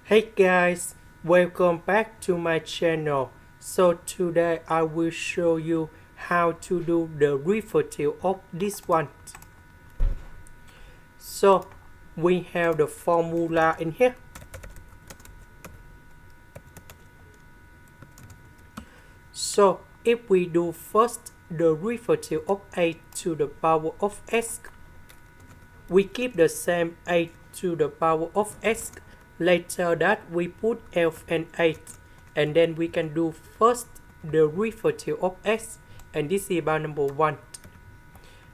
Hey guys, welcome back to my channel. So today I will show you how to do the derivative of this one. So we have the formula in here. So if we do first the derivative of a to the power of s, we keep the same a to the power of s. Later that we put f and 8, and then we can do first the derivative of s, and this is about number 1.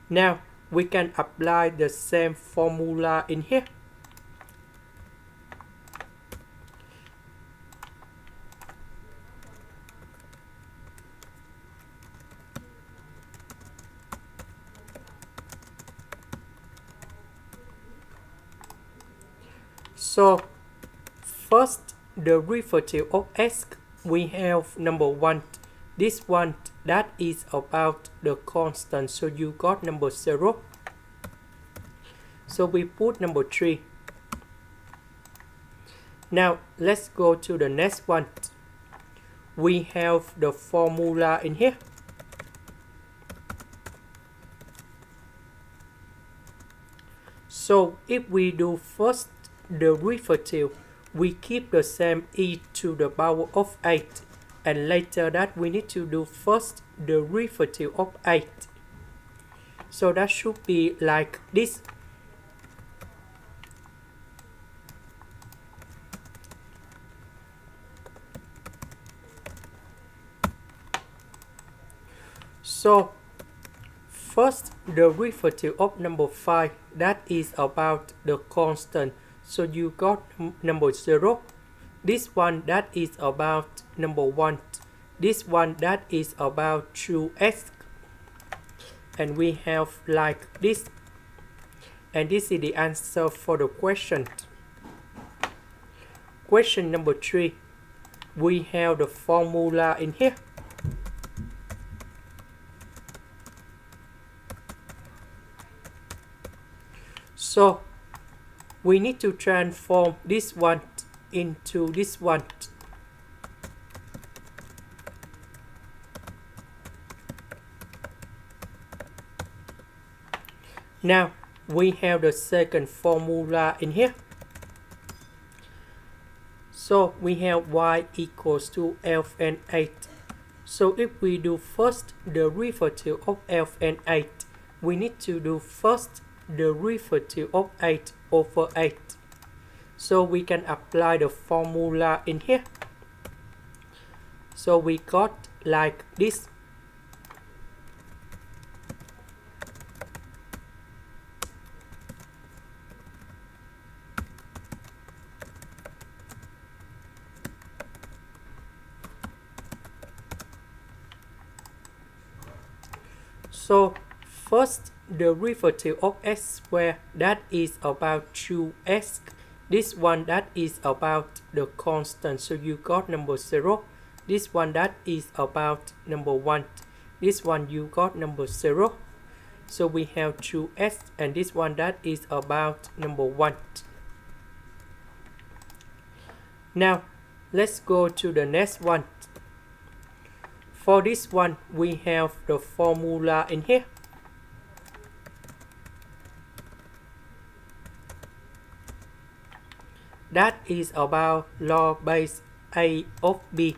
Now we can apply the same formula in here. So first the derivative of s, we have number 1. This one that is about the constant, so you got number 0. So we put number 3. Now let's go to the next one. We have the formula in here. So if we do first the derivative, we keep the same e to the power of 8, and later that we need to do first the derivative of 8. So that should be like this. So first the derivative of number 5, that is about the constant, so you got number 0. This one that is about number 1. This one that is about 2s, and we have like this, and this is the answer for the question. Question number 3, we have the formula in here. So we need to transform this one into this one. Now we have the second formula in here. So we have y equals to f and 8. So if we do first the derivative of f and 8, we need to do first the derivative of 8 over 8. So we can apply the formula in here. So we got like this. So first the derivative of s squared, that is about 2s. This one that is about the constant, so you got number 0. This one that is about number 1. This one you got number 0. So we have 2s, and this one that is about number 1. Now let's go to the next one. For this one, we have the formula in here. That is about log base a of b.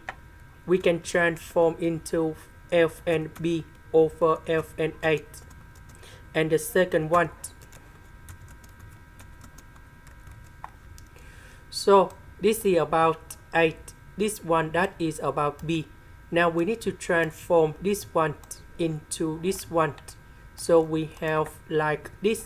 We can transform into f and b over f and 8. And the second one. So this is about 8. This one that is about b. Now we need to transform this one into this one. So we have like this.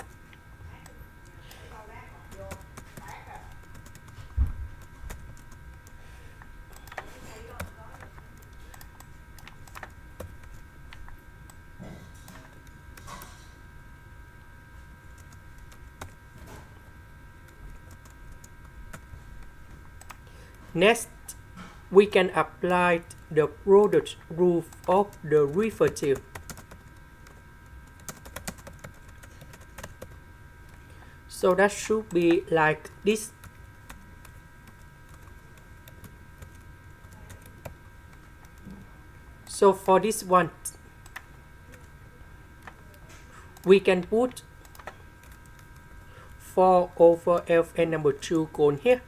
Next, we can apply the product rule of the derivative. So that should be like this. So for this one, we can put 4 over Fn number 2 gone here,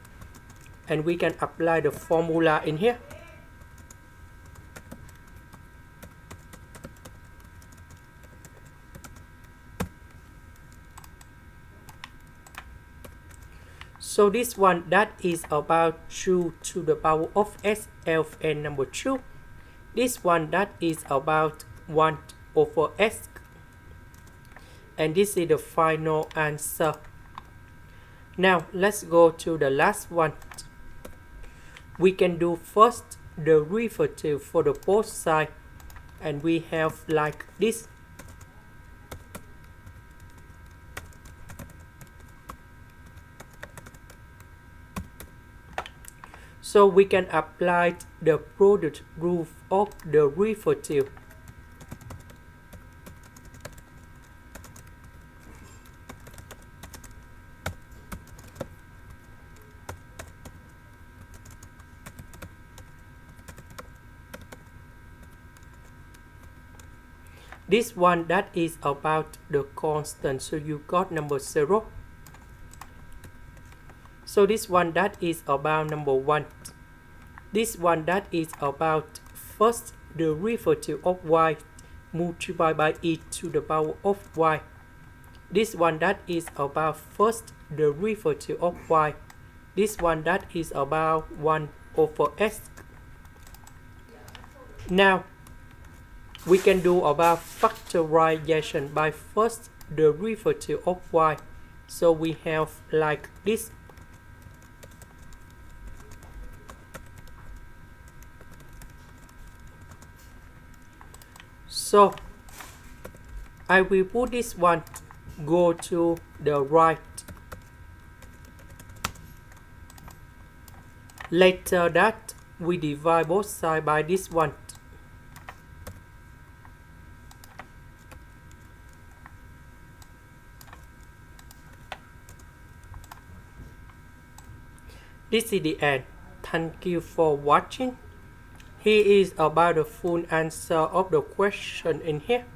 and we can apply the formula in here. So this one, that is about 2 to the power of s Fn number 2. This one, that is about 1 over s. And this is the final answer. Now let's go to the last one. We can do first the derivative for the both sides, and we have like this. So we can apply the product rule of the derivative. This one, that is about the constant, so you got number 0. So this one, that is about number 1. This one, that is about first derivative of y multiplied by e to the power of y. This one, that is about first derivative of y. This one, that is about 1 over s. Now we can do about factorization by first derivative of y. So we have like this. So I will put this one go to the right. Later that we divide both sides by this one. This is the end. Thank you for watching. Here is about the full answer of the question in here.